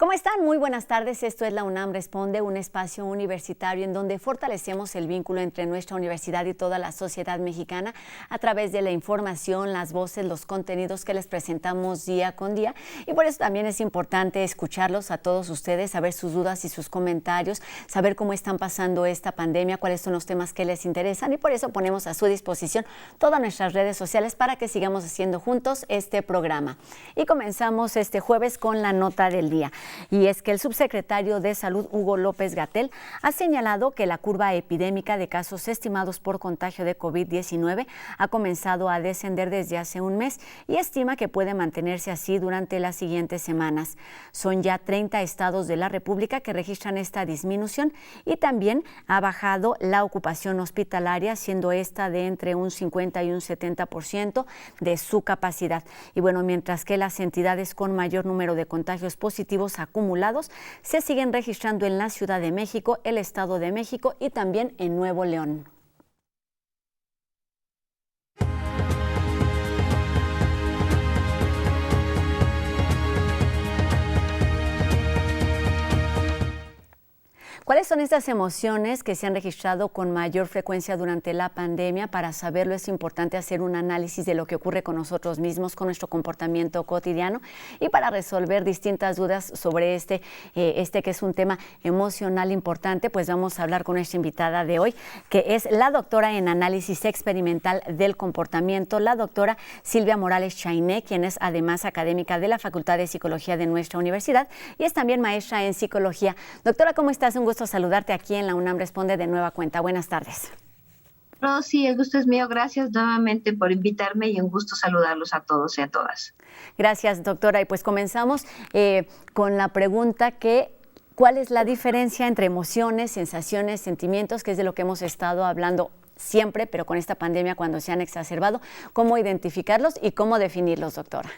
¿Cómo están? Muy buenas tardes. Esto es La UNAM Responde, un espacio universitario en donde fortalecemos el vínculo entre nuestra universidad y toda la sociedad mexicana a través de la información, las voces, los contenidos que les presentamos día con día. Y por eso también es importante escucharlos a todos ustedes, saber sus dudas y sus comentarios, saber cómo están pasando esta pandemia, cuáles son los temas que les interesan. Y por eso ponemos a su disposición todas nuestras redes sociales para que sigamos haciendo juntos este programa. Y comenzamos este jueves con la nota del día. Y es que el subsecretario de Salud, Hugo López-Gatell, ha señalado que la curva epidémica de casos estimados por contagio de COVID-19 ha comenzado a descender desde hace un mes y estima que puede mantenerse así durante las siguientes semanas. Son ya 30 estados de la República que registran esta disminución y también ha bajado la ocupación hospitalaria, siendo esta de entre un 50 y un 70% de su capacidad. Y bueno, mientras que las entidades con mayor número de contagios positivos acumulados se siguen registrando en la Ciudad de México, el Estado de México y también en Nuevo León. ¿Cuáles son estas emociones que se han registrado con mayor frecuencia durante la pandemia? Para saberlo es importante hacer un análisis de lo que ocurre con nosotros mismos, con nuestro comportamiento cotidiano, y para resolver distintas dudas sobre este que es un tema emocional importante, pues vamos a hablar con nuestra invitada de hoy, que es la doctora en análisis experimental del comportamiento, la doctora Silvia Morales Chainé, quien es además académica de la Facultad de Psicología de nuestra universidad y es también maestra en psicología. Doctora, ¿cómo estás? Un gusto saludarte aquí en La UNAM Responde de nueva cuenta. Buenas tardes. Rosy, el gusto es mío. Gracias nuevamente por invitarme y un gusto saludarlos a todos y a todas. Gracias, doctora. Y pues comenzamos con la pregunta ¿cuál es la diferencia entre emociones, sensaciones, sentimientos, que es de lo que hemos estado hablando siempre, pero con esta pandemia cuando se han exacerbado? ¿Cómo identificarlos y cómo definirlos, doctora?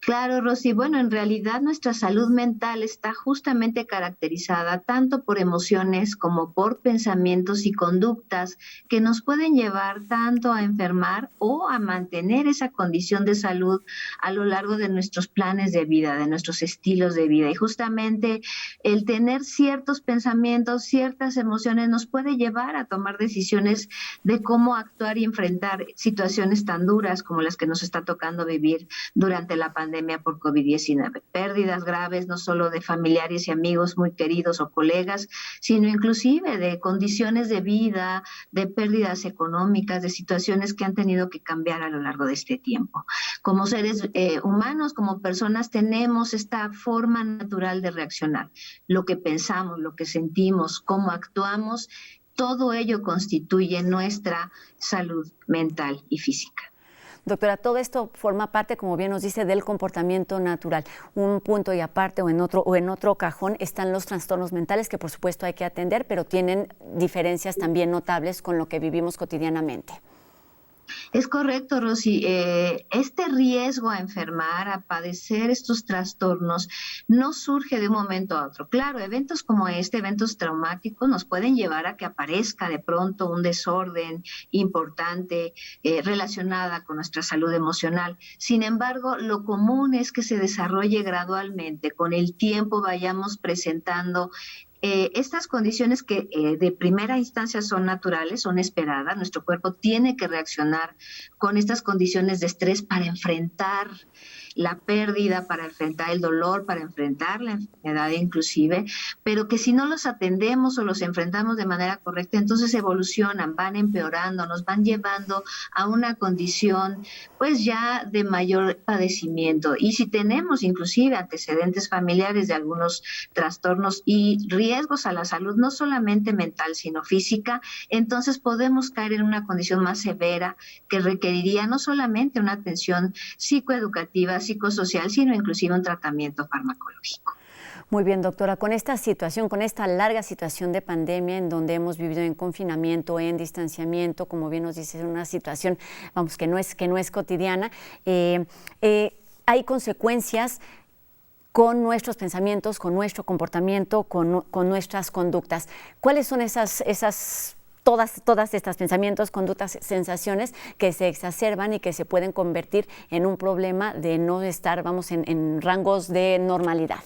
Claro, Rosy. Bueno, en realidad nuestra salud mental está justamente caracterizada tanto por emociones como por pensamientos y conductas que nos pueden llevar tanto a enfermar o a mantener esa condición de salud a lo largo de nuestros planes de vida, de nuestros estilos de vida. Y justamente el tener ciertos pensamientos, ciertas emociones nos puede llevar a tomar decisiones de cómo actuar y enfrentar situaciones tan duras como las que nos está tocando vivir durante la pandemia por COVID-19. Pérdidas graves no solo de familiares y amigos muy queridos o colegas, sino inclusive de condiciones de vida, de pérdidas económicas, de situaciones que han tenido que cambiar a lo largo de este tiempo. Como seres humanos, como personas, tenemos esta forma natural de reaccionar. Lo que pensamos, lo que sentimos, cómo actuamos, todo ello constituye nuestra salud mental y física. Doctora, todo esto forma parte, como bien nos dice, del comportamiento natural. Un punto y aparte o en otro cajón están los trastornos mentales que por supuesto hay que atender, pero tienen diferencias también notables con lo que vivimos cotidianamente. Es correcto, Rosy. Este riesgo a enfermar, a padecer estos trastornos, no surge de un momento a otro. Claro, eventos como eventos traumáticos, nos pueden llevar a que aparezca de pronto un desorden importante relacionada con nuestra salud emocional. Sin embargo, lo común es que se desarrolle gradualmente. Con el tiempo vayamos presentando estas condiciones que de primera instancia son naturales, son esperadas. Nuestro cuerpo tiene que reaccionar con estas condiciones de estrés para enfrentar la pérdida, para enfrentar el dolor, para enfrentar la enfermedad inclusive, pero que si no los atendemos o los enfrentamos de manera correcta, entonces evolucionan, van empeorando, nos van llevando a una condición pues ya de mayor padecimiento. Y si tenemos inclusive antecedentes familiares de algunos trastornos y riesgos a la salud, no solamente mental, sino física, entonces podemos caer en una condición más severa que requeriría no solamente una atención psicoeducativa, psicosocial, sino inclusive un tratamiento farmacológico. Muy bien, doctora, con esta situación, con esta larga situación de pandemia en donde hemos vivido en confinamiento, en distanciamiento, como bien nos dice, es una situación, vamos, que no es cotidiana, hay consecuencias con nuestros pensamientos, con nuestro comportamiento, con nuestras conductas. ¿Cuáles son todas estas pensamientos, conductas, sensaciones que se exacerban y que se pueden convertir en un problema de no estar, vamos, en rangos de normalidad?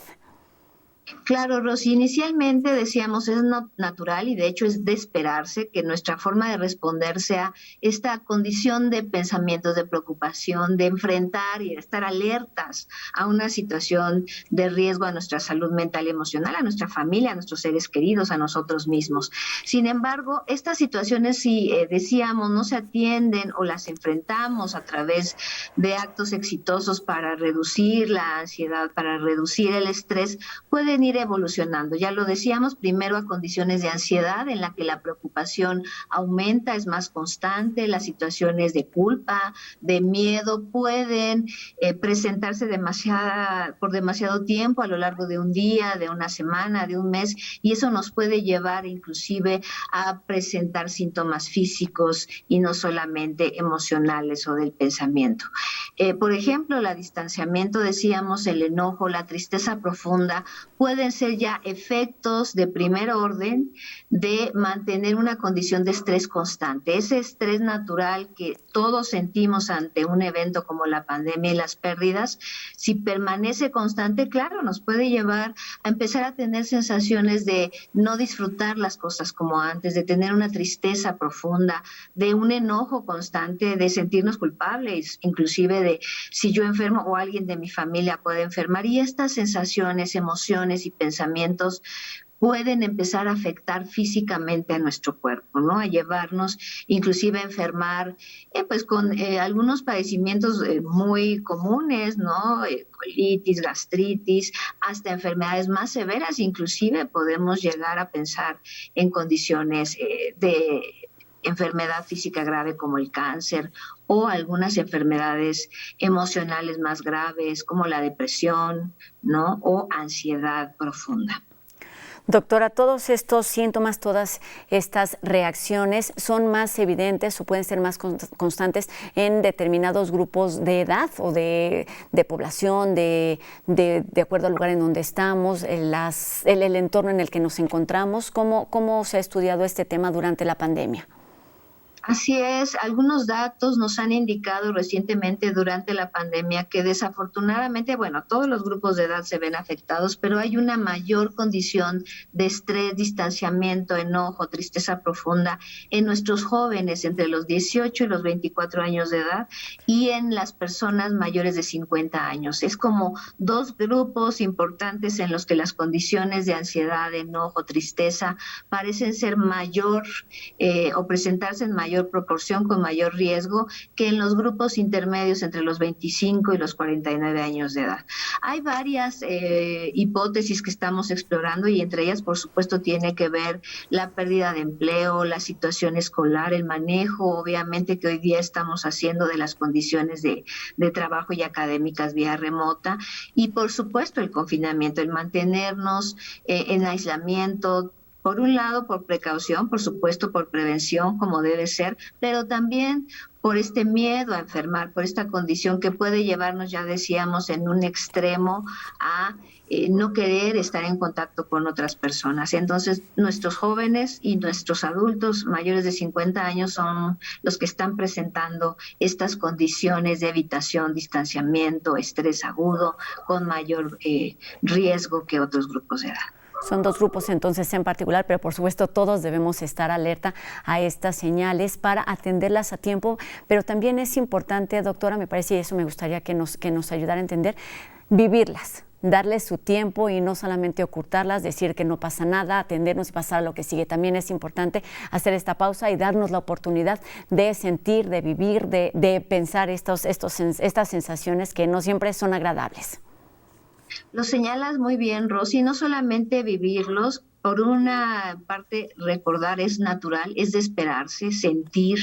Claro, Rosy, inicialmente decíamos es natural y de hecho es de esperarse que nuestra forma de responder sea esta condición de pensamientos, de preocupación, de enfrentar y de estar alertas a una situación de riesgo a nuestra salud mental y emocional, a nuestra familia, a nuestros seres queridos, a nosotros mismos. Sin embargo, estas situaciones, si decíamos, no se atienden o las enfrentamos a través de actos exitosos para reducir la ansiedad, para reducir el estrés, pueden ir evolucionando. Ya lo decíamos, primero a condiciones de ansiedad en la que la preocupación aumenta, es más constante, las situaciones de culpa, de miedo pueden presentarse por demasiado tiempo a lo largo de un día, de una semana, de un mes, y eso nos puede llevar inclusive a presentar síntomas físicos y no solamente emocionales o del pensamiento. Por ejemplo, el distanciamiento, decíamos, el enojo, la tristeza profunda, pueden ser ya efectos de primer orden de mantener una condición de estrés constante. Ese estrés natural que todos sentimos ante un evento como la pandemia y las pérdidas, si permanece constante, claro, nos puede llevar a empezar a tener sensaciones de no disfrutar las cosas como antes, de tener una tristeza profunda, de un enojo constante, de sentirnos culpables, inclusive de si yo enfermo o alguien de mi familia puede enfermar. Y estas sensaciones, emociones y pensamientos pueden empezar a afectar físicamente a nuestro cuerpo, ¿no? A llevarnos inclusive a enfermar, pues con algunos padecimientos muy comunes, ¿no? Colitis, gastritis, hasta enfermedades más severas, inclusive podemos llegar a pensar en condiciones de enfermedad física grave como el cáncer o algunas enfermedades emocionales más graves como la depresión, ¿no? O ansiedad profunda. Doctora, todos estos síntomas, todas estas reacciones son más evidentes o pueden ser más constantes en determinados grupos de edad o de población, de acuerdo al lugar en donde estamos, el entorno en el que nos encontramos. ¿Cómo se ha estudiado este tema durante la pandemia? Así es, algunos datos nos han indicado recientemente durante la pandemia que desafortunadamente, bueno, todos los grupos de edad se ven afectados, pero hay una mayor condición de estrés, distanciamiento, enojo, tristeza profunda en nuestros jóvenes entre los 18 y los 24 años de edad y en las personas mayores de 50 años. Es como dos grupos importantes en los que las condiciones de ansiedad, enojo, tristeza parecen ser mayor o presentarse en mayor proporción, con mayor riesgo que en los grupos intermedios entre los 25 y los 49 años de edad. Hay varias hipótesis que estamos explorando y entre ellas, por supuesto, tiene que ver la pérdida de empleo, la situación escolar, el manejo, obviamente, que hoy día estamos haciendo de las condiciones de trabajo y académicas vía remota y, por supuesto, el confinamiento, el mantenernos en aislamiento, por un lado, por precaución, por supuesto, por prevención, como debe ser, pero también por este miedo a enfermar, por esta condición que puede llevarnos, ya decíamos, en un extremo a no querer estar en contacto con otras personas. Entonces, nuestros jóvenes y nuestros adultos mayores de 50 años son los que están presentando estas condiciones de evitación, distanciamiento, estrés agudo, con mayor riesgo que otros grupos de edad. Son dos grupos entonces en particular, pero por supuesto todos debemos estar alerta a estas señales para atenderlas a tiempo, pero también es importante, doctora, me parece, y eso me gustaría que nos ayudara a entender, vivirlas, darles su tiempo y no solamente ocultarlas, decir que no pasa nada, atendernos y pasar a lo que sigue. También es importante hacer esta pausa y darnos la oportunidad de sentir, de vivir, de pensar estas sensaciones que no siempre son agradables. Lo señalas muy bien, Rosy, no solamente vivirlos, por una parte recordar es natural, es de esperarse, sentir,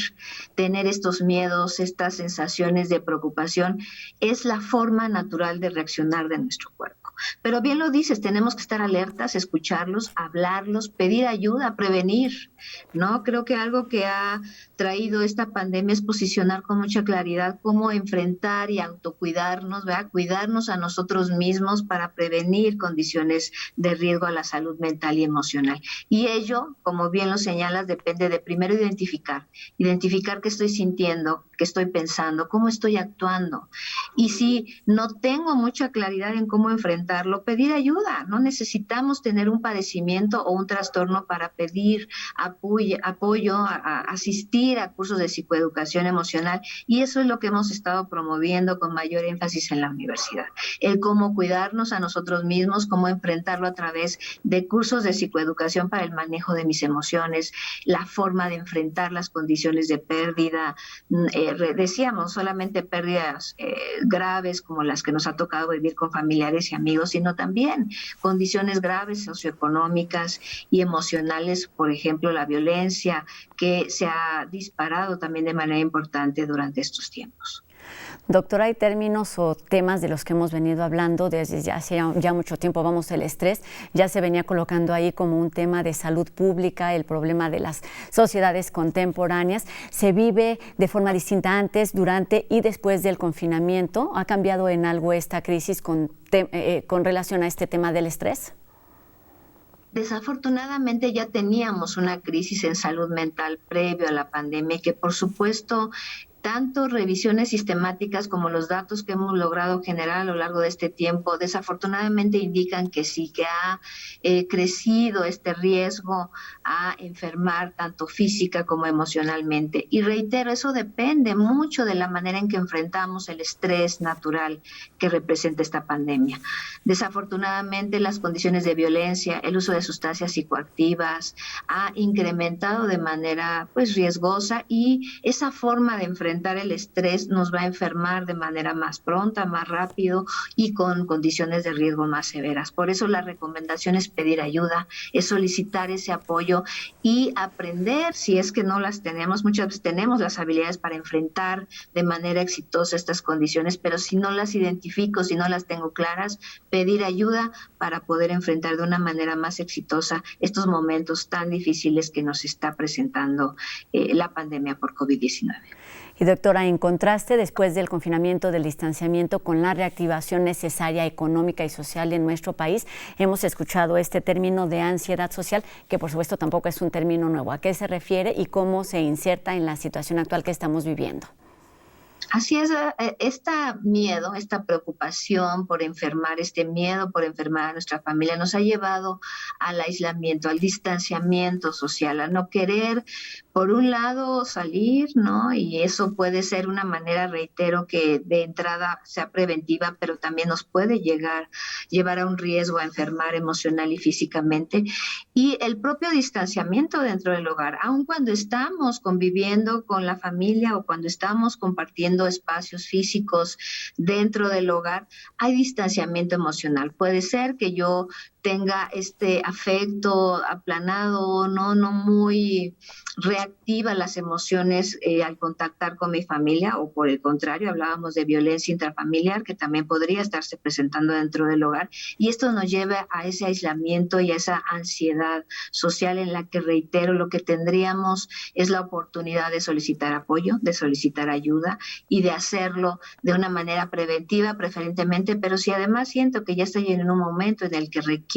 tener estos miedos, estas sensaciones de preocupación, es la forma natural de reaccionar de nuestro cuerpo. Pero bien lo dices, tenemos que estar alertas, escucharlos, hablarlos, pedir ayuda, prevenir, ¿no? Creo que algo que ha traído esta pandemia es posicionar con mucha claridad cómo enfrentar y autocuidarnos, ¿verdad? Cuidarnos a nosotros mismos para prevenir condiciones de riesgo a la salud mental y emocional. Y ello, como bien lo señalas, depende de primero identificar qué estoy sintiendo, qué estoy pensando, cómo estoy actuando. Y si no tengo mucha claridad en cómo enfrentar enfrentarlo, pedir ayuda. No necesitamos tener un padecimiento o un trastorno para pedir apoyo, asistir a cursos de psicoeducación emocional, y eso es lo que hemos estado promoviendo con mayor énfasis en la universidad. El cómo cuidarnos a nosotros mismos, cómo enfrentarlo a través de cursos de psicoeducación para el manejo de mis emociones, la forma de enfrentar las condiciones de pérdida. Decíamos, solamente pérdidas graves como las que nos ha tocado vivir con familiares y amigos, sino también condiciones graves socioeconómicas y emocionales, por ejemplo, la violencia, que se ha disparado también de manera importante durante estos tiempos. Doctora, hay términos o temas de los que hemos venido hablando desde hace ya mucho tiempo. Vamos, el estrés ya se venía colocando ahí como un tema de salud pública, el problema de las sociedades contemporáneas. ¿Se vive de forma distinta antes, durante y después del confinamiento? ¿Ha cambiado en algo esta crisis con relación a este tema del estrés? Desafortunadamente ya teníamos una crisis en salud mental previo a la pandemia que, por supuesto, tanto revisiones sistemáticas como los datos que hemos logrado generar a lo largo de este tiempo, desafortunadamente indican que sí, que ha crecido este riesgo a enfermar tanto física como emocionalmente. Y reitero, eso depende mucho de la manera en que enfrentamos el estrés natural que representa esta pandemia. Desafortunadamente, las condiciones de violencia, el uso de sustancias psicoactivas ha incrementado de manera riesgosa, y esa forma de enfrentar el estrés nos va a enfermar de manera más pronta, más rápido y con condiciones de riesgo más severas. Por eso la recomendación es pedir ayuda, es solicitar ese apoyo y aprender, si es que no las tenemos. Muchas veces tenemos las habilidades para enfrentar de manera exitosa estas condiciones, pero si no las identifico, si no las tengo claras, pedir ayuda para poder enfrentar de una manera más exitosa estos momentos tan difíciles que nos está presentando la pandemia por COVID-19. Y doctora, en contraste, después del confinamiento, del distanciamiento, con la reactivación necesaria económica y social en nuestro país, hemos escuchado este término de ansiedad social, que por supuesto tampoco es un término nuevo. ¿A qué se refiere y cómo se inserta en la situación actual que estamos viviendo? Así es, este miedo, esta preocupación por enfermar, este miedo por enfermar a nuestra familia nos ha llevado al aislamiento, al distanciamiento social, a no querer, por un lado, salir, ¿no? Y eso puede ser una manera, reitero, que de entrada sea preventiva, pero también nos puede llevar a un riesgo a enfermar emocional y físicamente. Y el propio distanciamiento dentro del hogar, aun cuando estamos conviviendo con la familia o cuando estamos compartiendo espacios físicos dentro del hogar, hay distanciamiento emocional. Puede ser que yo tenga este afecto aplanado, no muy reactiva las emociones al contactar con mi familia, o por el contrario, hablábamos de violencia intrafamiliar que también podría estarse presentando dentro del hogar, y esto nos lleva a ese aislamiento y a esa ansiedad social en la que, reitero, lo que tendríamos es la oportunidad de solicitar apoyo, de solicitar ayuda y de hacerlo de una manera preventiva preferentemente, pero si además siento que ya estoy en un momento en el que requiero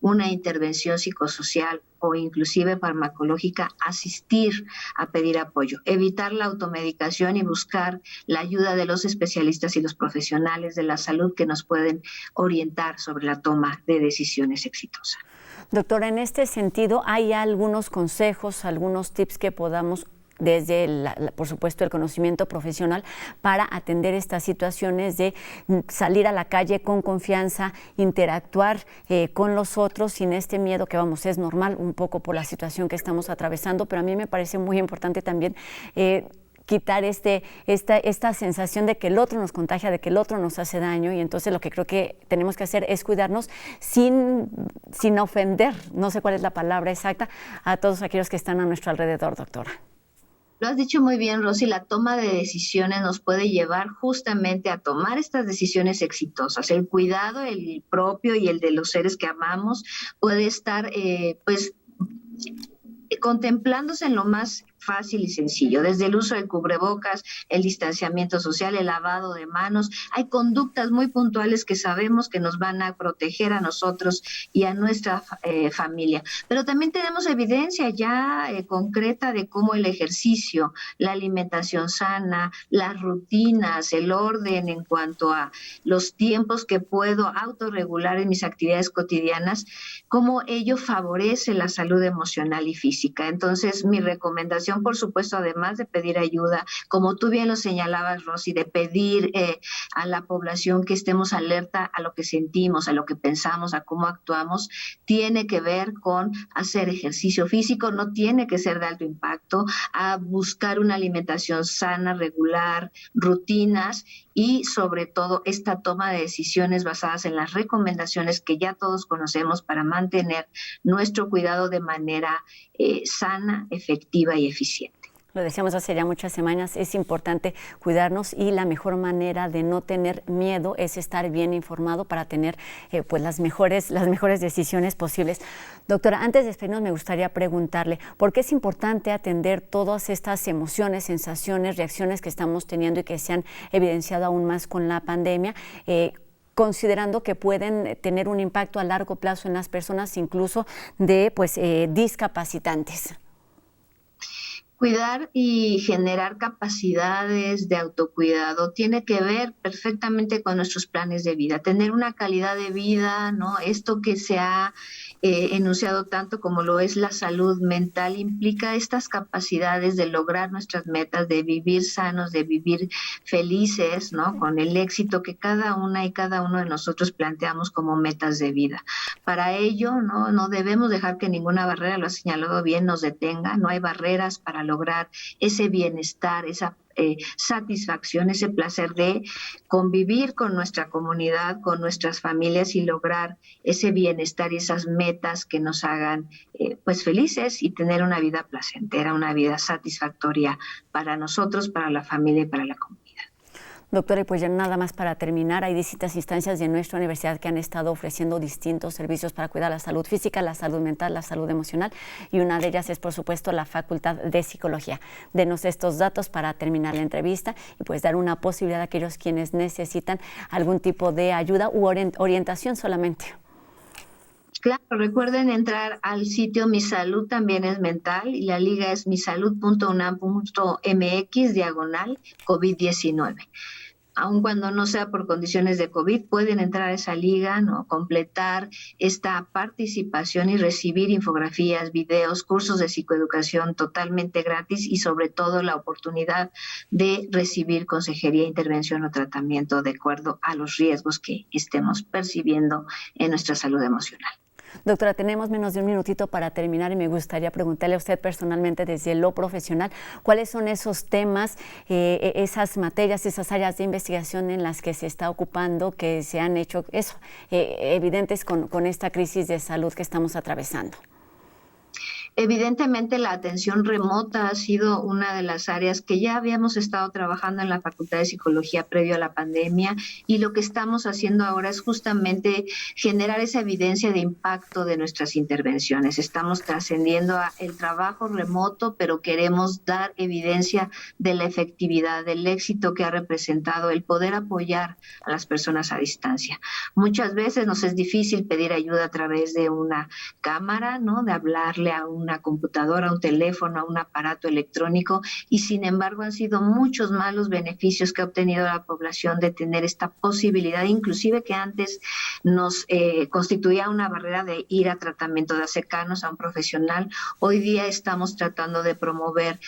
una intervención psicosocial o inclusive farmacológica, asistir a pedir apoyo, evitar la automedicación y buscar la ayuda de los especialistas y los profesionales de la salud que nos pueden orientar sobre la toma de decisiones exitosas. Doctora, en este sentido, ¿hay algunos consejos, algunos tips que podamos desde, por supuesto, el conocimiento profesional para atender estas situaciones de salir a la calle con confianza, interactuar con los otros sin este miedo que, vamos, es normal un poco por la situación que estamos atravesando, pero a mí me parece muy importante también quitar esta sensación de que el otro nos contagia, de que el otro nos hace daño, y entonces lo que creo que tenemos que hacer es cuidarnos sin ofender, no sé cuál es la palabra exacta, a todos aquellos que están a nuestro alrededor, doctora. Lo has dicho muy bien, Rosy, la toma de decisiones nos puede llevar justamente a tomar estas decisiones exitosas. El cuidado, el propio y el de los seres que amamos, puede estar contemplándose en lo más fácil y sencillo, desde el uso del cubrebocas, el distanciamiento social, el lavado de manos. Hay conductas muy puntuales que sabemos que nos van a proteger a nosotros y a nuestra familia. Pero también tenemos evidencia ya concreta de cómo el ejercicio, la alimentación sana, las rutinas, el orden en cuanto a los tiempos que puedo autorregular en mis actividades cotidianas, cómo ello favorece la salud emocional y física. Entonces, mi recomendación, por supuesto, además de pedir ayuda, como tú bien lo señalabas, Rosy, de pedir a la población que estemos alerta a lo que sentimos, a lo que pensamos, a cómo actuamos, tiene que ver con hacer ejercicio físico, no tiene que ser de alto impacto, a buscar una alimentación sana, regular, rutinas y sobre todo esta toma de decisiones basadas en las recomendaciones que ya todos conocemos para mantener nuestro cuidado de manera sana, efectiva y eficiente. Lo decíamos hace ya muchas semanas, es importante cuidarnos y la mejor manera de no tener miedo es estar bien informado para tener pues las mejores decisiones posibles. Doctora, antes de despedirnos me gustaría preguntarle, ¿por qué es importante atender todas estas emociones, sensaciones, reacciones que estamos teniendo y que se han evidenciado aún más con la pandemia? Considerando que pueden tener un impacto a largo plazo en las personas, incluso de discapacitantes. Cuidar y generar capacidades de autocuidado tiene que ver perfectamente con nuestros planes de vida, tener una calidad de vida, ¿no? Esto que se ha enunciado tanto como lo es la salud mental implica estas capacidades de lograr nuestras metas, de vivir sanos, de vivir felices, ¿no? Con el éxito que cada una y cada uno de nosotros planteamos como metas de vida. Para ello, no debemos dejar que ninguna barrera, lo ha señalado bien, nos detenga. No hay barreras para lograr ese bienestar, esa satisfacción, ese placer de convivir con nuestra comunidad, con nuestras familias y lograr ese bienestar y esas metas que nos hagan pues felices y tener una vida placentera, una vida satisfactoria para nosotros, para la familia y para la comunidad. Doctora, y pues ya nada más para terminar, hay distintas instancias de nuestra universidad que han estado ofreciendo distintos servicios para cuidar la salud física, la salud mental, la salud emocional, y una de ellas es, por supuesto, la Facultad de Psicología. Denos estos datos para terminar la entrevista y pues dar una posibilidad a aquellos quienes necesitan algún tipo de ayuda u orientación solamente. Claro, recuerden entrar al sitio Mi Salud También es Mental y la liga es misalud.unam.mx/COVID-19. Aun cuando no sea por condiciones de COVID, pueden entrar a esa liga, ¿no? Completar esta participación y recibir infografías, videos, cursos de psicoeducación totalmente gratis y sobre todo la oportunidad de recibir consejería, intervención o tratamiento de acuerdo a los riesgos que estemos percibiendo en nuestra salud emocional. Doctora, tenemos menos de un minutito para terminar y me gustaría preguntarle a usted personalmente desde lo profesional, ¿cuáles son esos temas, esas materias, esas áreas de investigación en las que se está ocupando, que se han hecho evidentes con esta crisis de salud que estamos atravesando? Evidentemente, la atención remota ha sido una de las áreas que ya habíamos estado trabajando en la Facultad de Psicología previo a la pandemia y lo que estamos haciendo ahora es justamente generar esa evidencia de impacto de nuestras intervenciones. Estamos trascendiendo el trabajo remoto, pero queremos dar evidencia de la efectividad, del éxito que ha representado el poder apoyar a las personas a distancia. Muchas veces nos es difícil pedir ayuda a través de una cámara, ¿no? De hablarle a una computadora, un teléfono, a un aparato electrónico y sin embargo han sido muchos más los beneficios que ha obtenido la población de tener esta posibilidad, inclusive que antes nos constituía una barrera de ir a tratamiento, de acercarnos a un profesional. Hoy día estamos tratando de promover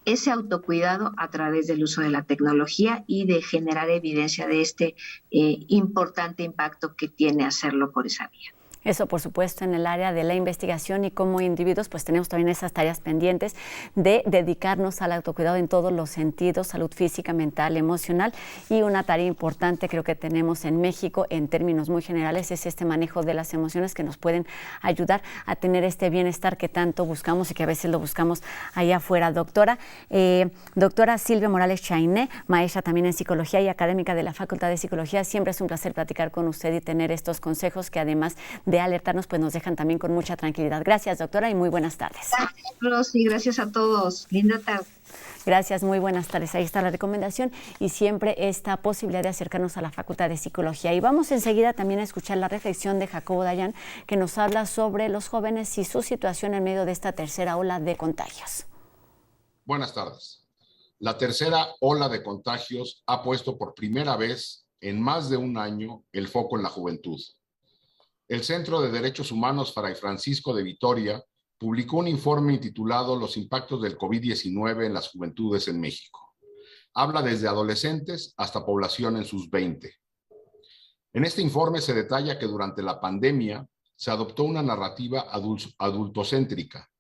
ese autocuidado a través del uso de la tecnología y de generar evidencia de este importante impacto que tiene hacerlo por esa vía. Eso, por supuesto, en el área de la investigación y como individuos, pues tenemos también esas tareas pendientes de dedicarnos al autocuidado en todos los sentidos, salud física, mental, emocional. Y una tarea importante creo que tenemos en México en términos muy generales es este manejo de las emociones que nos pueden ayudar a tener este bienestar que tanto buscamos y que a veces lo buscamos allá afuera. Doctora Silvia Morales Chainé, maestra también en psicología y académica de la Facultad de Psicología, siempre es un placer platicar con usted y tener estos consejos que además de de alertarnos, pues nos dejan también con mucha tranquilidad. Gracias, doctora, y muy buenas tardes. Gracias, Rosy, gracias a todos. Linda tarde. Gracias, muy buenas tardes. Ahí está la recomendación y siempre esta posibilidad de acercarnos a la Facultad de Psicología. Y vamos enseguida también a escuchar la reflexión de Jacobo Dayan, que nos habla sobre los jóvenes y su situación en medio de esta tercera ola de contagios. Buenas tardes. La tercera ola de contagios ha puesto por primera vez en más de un año el foco en la juventud. El Centro de Derechos Humanos Fray Francisco de Vitoria publicó un informe intitulado Los impactos del COVID-19 en las juventudes en México. Habla desde adolescentes hasta población en sus 20. En este informe se detalla que durante la pandemia se adoptó una narrativa adultocéntrica.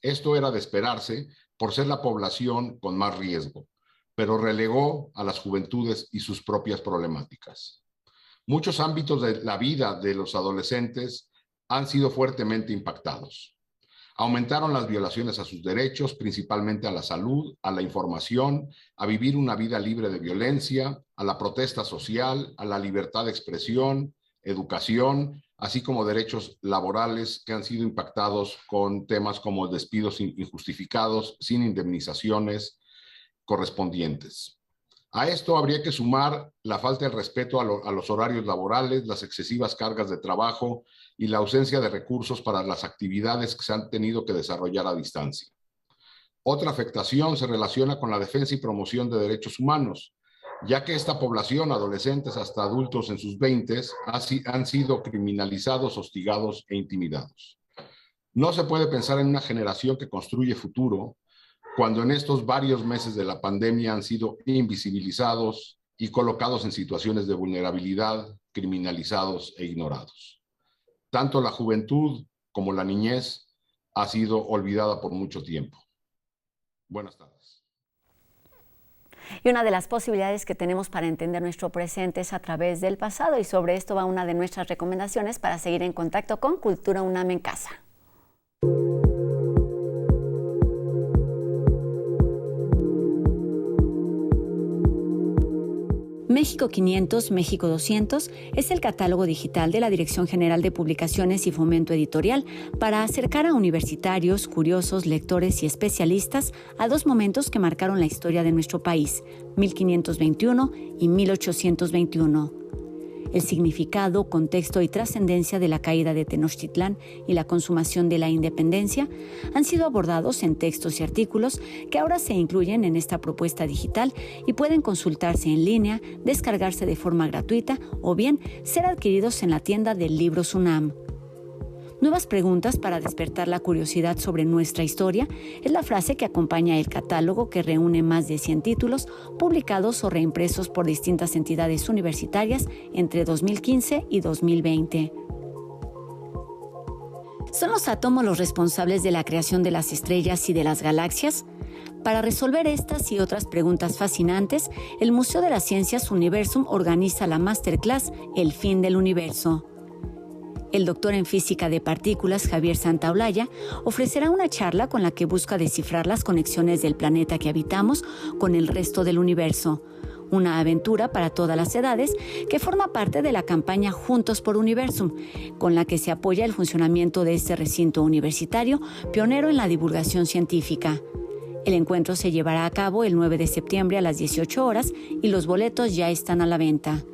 Esto era de esperarse por ser la población con más riesgo, pero relegó a las juventudes y sus propias problemáticas. Muchos ámbitos de la vida de los adolescentes han sido fuertemente impactados. Aumentaron las violaciones a sus derechos, principalmente a la salud, a la información, a vivir una vida libre de violencia, a la protesta social, a la libertad de expresión, educación, así como derechos laborales que han sido impactados con temas como despidos injustificados, sin indemnizaciones correspondientes. A esto habría que sumar la falta de respeto a los horarios laborales, las excesivas cargas de trabajo y la ausencia de recursos para las actividades que se han tenido que desarrollar a distancia. Otra afectación se relaciona con la defensa y promoción de derechos humanos, ya que esta población, adolescentes hasta adultos en sus 20s, han sido criminalizados, hostigados e intimidados. No se puede pensar en una generación que construye futuro cuando en estos varios meses de la pandemia han sido invisibilizados y colocados en situaciones de vulnerabilidad, criminalizados e ignorados. Tanto la juventud como la niñez ha sido olvidada por mucho tiempo. Buenas tardes. Y una de las posibilidades que tenemos para entender nuestro presente es a través del pasado, y sobre esto va una de nuestras recomendaciones para seguir en contacto con Cultura UNAM en casa. México 500, México 200 es el catálogo digital de la Dirección General de Publicaciones y Fomento Editorial para acercar a universitarios, curiosos, lectores y especialistas a dos momentos que marcaron la historia de nuestro país, 1521 y 1821. El significado, contexto y trascendencia de la caída de Tenochtitlán y la consumación de la independencia han sido abordados en textos y artículos que ahora se incluyen en esta propuesta digital y pueden consultarse en línea, descargarse de forma gratuita o bien ser adquiridos en la tienda de Libros UNAM. Nuevas preguntas para despertar la curiosidad sobre nuestra historia es la frase que acompaña el catálogo, que reúne más de 100 títulos publicados o reimpresos por distintas entidades universitarias entre 2015 y 2020. ¿Son los átomos los responsables de la creación de las estrellas y de las galaxias? Para resolver estas y otras preguntas fascinantes, el Museo de las Ciencias Universum organiza la Masterclass El fin del universo. El doctor en física de partículas, Javier Santaolalla, ofrecerá una charla con la que busca descifrar las conexiones del planeta que habitamos con el resto del universo. Una aventura para todas las edades que forma parte de la campaña Juntos por Universum, con la que se apoya el funcionamiento de este recinto universitario pionero en la divulgación científica. El encuentro se llevará a cabo el 9 de septiembre a las 18 horas y los boletos ya están a la venta.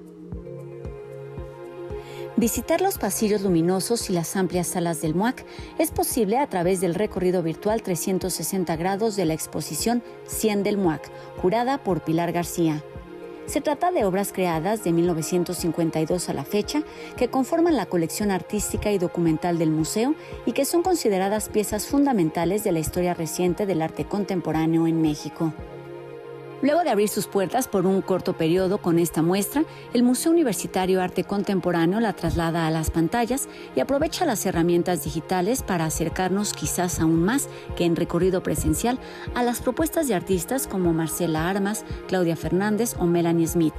Visitar los pasillos luminosos y las amplias salas del MUAC es posible a través del recorrido virtual 360 grados de la exposición 100 del MUAC, curada por Pilar García. Se trata de obras creadas de 1952 a la fecha que conforman la colección artística y documental del museo y que son consideradas piezas fundamentales de la historia reciente del arte contemporáneo en México. Luego de abrir sus puertas por un corto periodo con esta muestra, el Museo Universitario Arte Contemporáneo la traslada a las pantallas y aprovecha las herramientas digitales para acercarnos quizás aún más que en recorrido presencial a las propuestas de artistas como Marcela Armas, Claudia Fernández o Melanie Smith.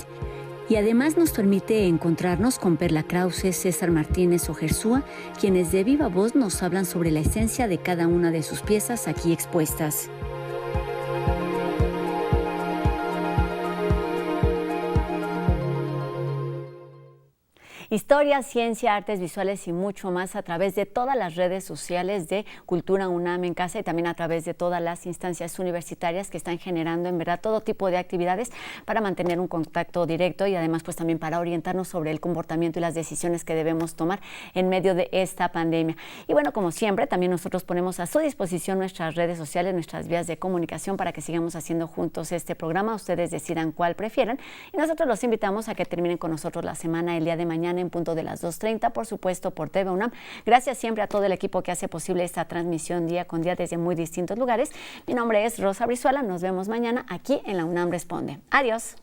Y además nos permite encontrarnos con Perla Krause, César Martínez o Gersúa, quienes de viva voz nos hablan sobre la esencia de cada una de sus piezas aquí expuestas. Historia, ciencia, artes visuales y mucho más a través de todas las redes sociales de Cultura UNAM en Casa y también a través de todas las instancias universitarias que están generando en verdad todo tipo de actividades para mantener un contacto directo y además pues también para orientarnos sobre el comportamiento y las decisiones que debemos tomar en medio de esta pandemia. Y bueno, como siempre, también nosotros ponemos a su disposición nuestras redes sociales, nuestras vías de comunicación para que sigamos haciendo juntos este programa. Ustedes decidan cuál prefieran y nosotros los invitamos a que terminen con nosotros la semana el día de mañana en punto de las 2:30, por supuesto por TV UNAM. Gracias siempre a todo el equipo que hace posible esta transmisión día con día desde muy distintos lugares. Mi nombre es Rosa Brizuela, nos vemos mañana aquí en la UNAM Responde. Adiós.